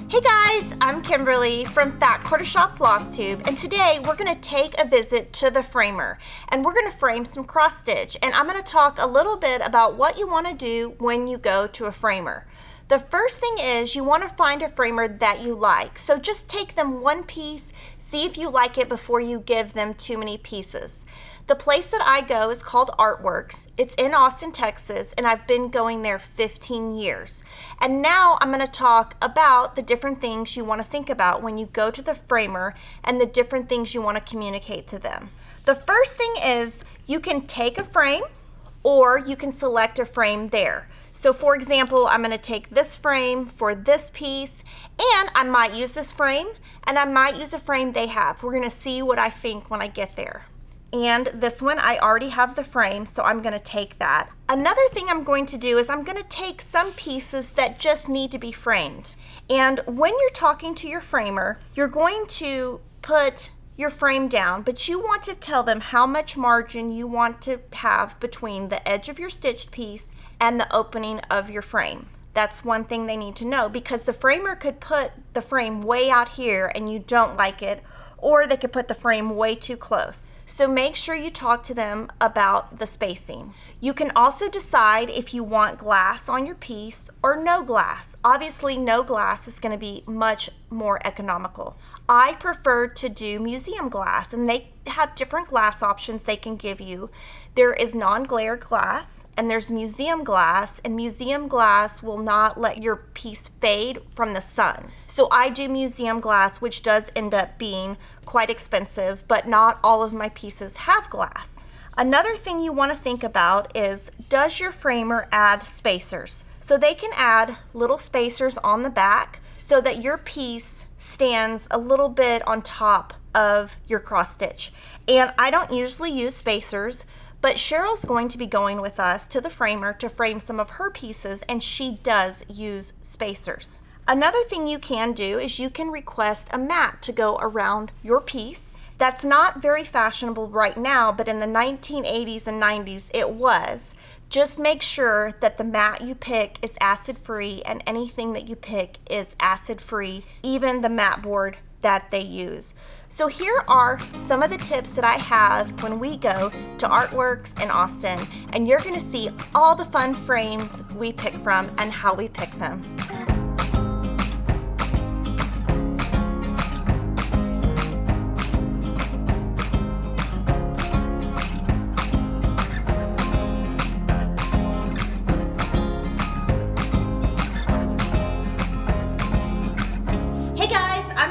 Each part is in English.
Hey guys, I'm Kimberly from Fat Quarter Shop Flosstube, and today we're going to take a visit to the framer and we're going to frame some cross stitch, and I'm going to talk a little bit about what you want to do when you go to a framer. The first thing is you want to find a framer that you like, so just take them one piece, see if you like it before you give them too many pieces. The place that I go is called Artworks. It's in Austin, Texas, and I've been going there 15 years. And now I'm going to talk about the different things you want to think about when you go to the framer and the different things you want to communicate to them. The first thing is you can take a frame or you can select a frame there. So for example, I'm going to take this frame for this piece, and I might use this frame and I might use a frame they have. We're going to see what I think when I get there. And this one, I already have the frame, so I'm going to take that. Another thing I'm going to do is I'm going to take some pieces that just need to be framed. And when you're talking to your framer, you're going to put your frame down, but you want to tell them how much margin you want to have between the edge of your stitched piece and the opening of your frame. That's one thing they need to know, because the framer could put the frame way out here and you don't like it, or they could put the frame way too close. So make sure you talk to them about the spacing. You can also decide if you want glass on your piece or no glass. Obviously, no glass is going to be much more economical. I prefer to do museum glass, and they have different glass options they can give you. There is non-glare glass and there's museum glass, and museum glass will not let your piece fade from the sun. So I do museum glass, which does end up being quite expensive, but not all of my pieces have glass. Another thing you want to think about is, does your framer add spacers? So they can add little spacers on the back so that your piece stands a little bit on top of your cross stitch. And I don't usually use spacers, but Cheryl's going to be going with us to the framer to frame some of her pieces, and she does use spacers. Another thing you can do is you can request a mat to go around your piece. That's not very fashionable right now, but in the 1980s and 90s it was. Just make sure that the mat you pick is acid-free, and anything that you pick is acid-free, even the mat board that they use. So here are some of the tips that I have when we go to Artworks in Austin, and you're going to see all the fun frames we pick from and how we pick them.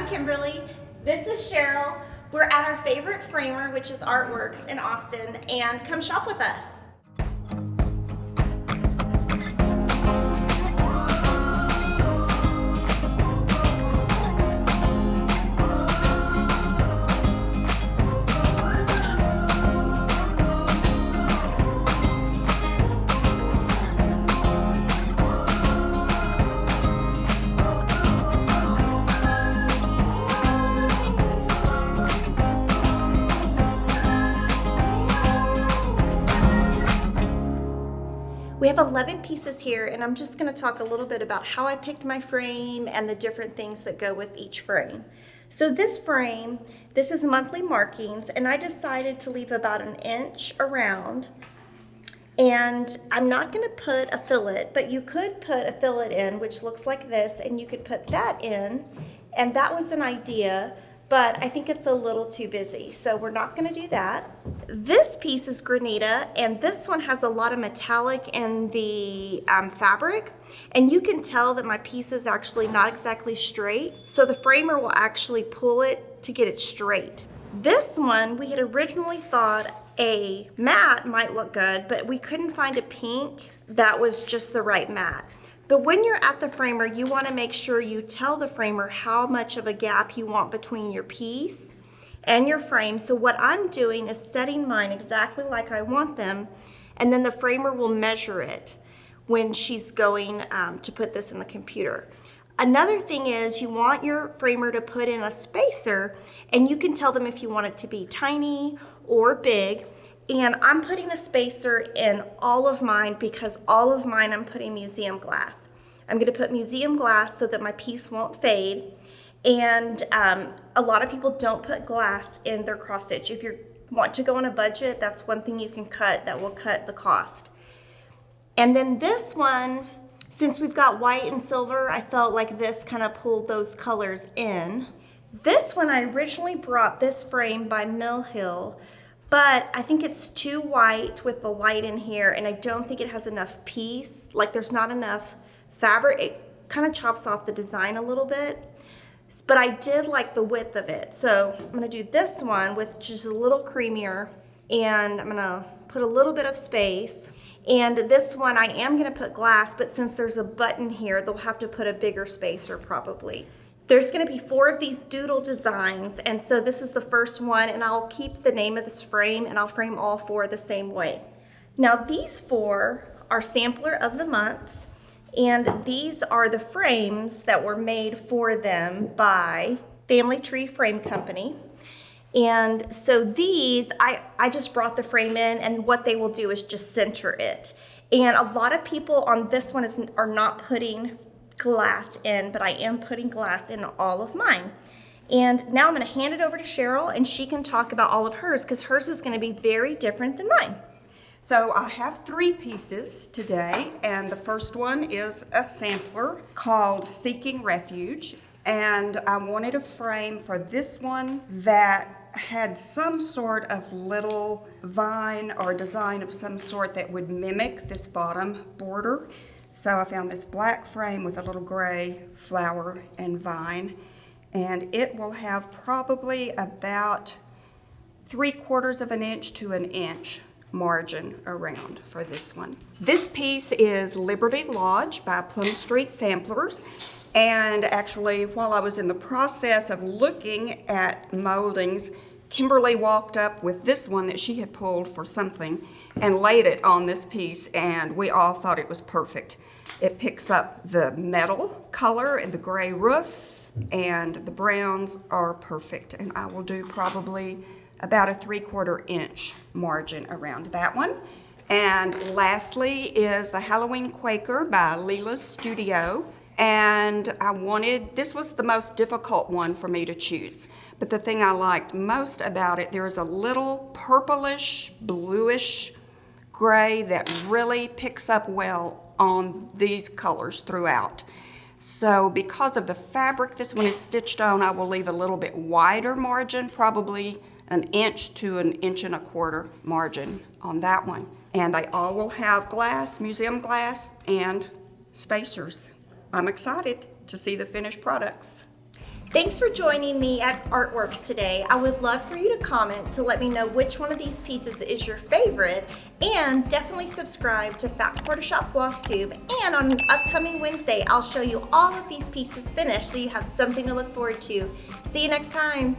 Kimberly. This is Cheryl. We're at our favorite framer, which is Artworks in Austin, and come shop with us. We have 11 pieces here, and I'm just going to talk a little bit about how I picked my frame and the different things that go with each frame. So this frame, this is monthly markings, and I decided to leave about 1 inch around. And I'm not going to put a fillet, but you could put a fillet in, which looks like this, and you could put that in, and that was an idea, but I think it's a little too busy, so we're not going to do that. This piece is granita, and this one has a lot of metallic in the fabric, and you can tell that my piece is actually not exactly straight, so the framer will actually pull it to get it straight. This one, we had originally thought a matte might look good, but we couldn't find a pink that was just the right matte. But when you're at the framer, you want to make sure you tell the framer how much of a gap you want between your piece and your frame. So what I'm doing is setting mine exactly like I want them, and then the framer will measure it when she's going to put this in the computer. Another thing is you want your framer to put in a spacer, and you can tell them if you want it to be tiny or big. And I'm putting a spacer in all of mine because all of mine I'm putting museum glass. I'm going to put museum glass so that my piece won't fade. And a lot of people don't put glass in their cross stitch. If you want to go on a budget, that's one thing you can cut that will cut the cost. And then this one, since we've got white and silver, I felt like this kind of pulled those colors in. This one, I originally brought this frame by Mill Hill, but I think it's too white with the light in here, and I don't think it has enough piece. Like there's not enough fabric. It kind of chops off the design a little bit, but I did like the width of it. So I'm gonna do this one with just a little creamier, and I'm gonna put a little bit of space. And this one I am gonna put glass, but since there's a button here, they'll have to put a bigger spacer probably. There's gonna be 4 of these doodle designs, and so this is the first one, and I'll keep the name of this frame, and I'll frame all 4 the same way. Now these 4 are sampler of the months, and these are the frames that were made for them by Family Tree Frame Company. And so these, I just brought the frame in, and what they will do is just center it. And a lot of people on this one are not putting glass in, but I am putting glass in all of mine. And now I'm going to hand it over to Cheryl, and she can talk about all of hers, because hers is going to be very different than mine. So I have 3 pieces today, and the first one is a sampler called Seeking Refuge. And I wanted a frame for this one that had some sort of little vine or design of some sort that would mimic this bottom border. So I found this black frame with a little gray flower and vine, and it will have probably about 3/4 of an inch to an inch margin around for this one. This piece is Liberty Lodge by Plum Street Samplers, and actually while I was in the process of looking at moldings, Kimberly walked up with this one that she had pulled for something and laid it on this piece, and we all thought it was perfect. It picks up the metal color and the gray roof, and the browns are perfect. And I will do probably about a 3/4 inch margin around that one. And lastly is the Halloween Quaker by Leela's Studio. And this was the most difficult one for me to choose. But the thing I liked most about it, there is a little purplish, bluish gray that really picks up well on these colors throughout. So because of the fabric this one is stitched on, I will leave a little bit wider margin, probably an inch to an inch and a quarter margin on that one. And they all will have glass, museum glass, and spacers. I'm excited to see the finished products. Thanks for joining me at Artworks today. I would love for you to comment to let me know which one of these pieces is your favorite, and definitely subscribe to Fat Quarter Shop Flosstube. And on an upcoming Wednesday, I'll show you all of these pieces finished so you have something to look forward to. See you next time.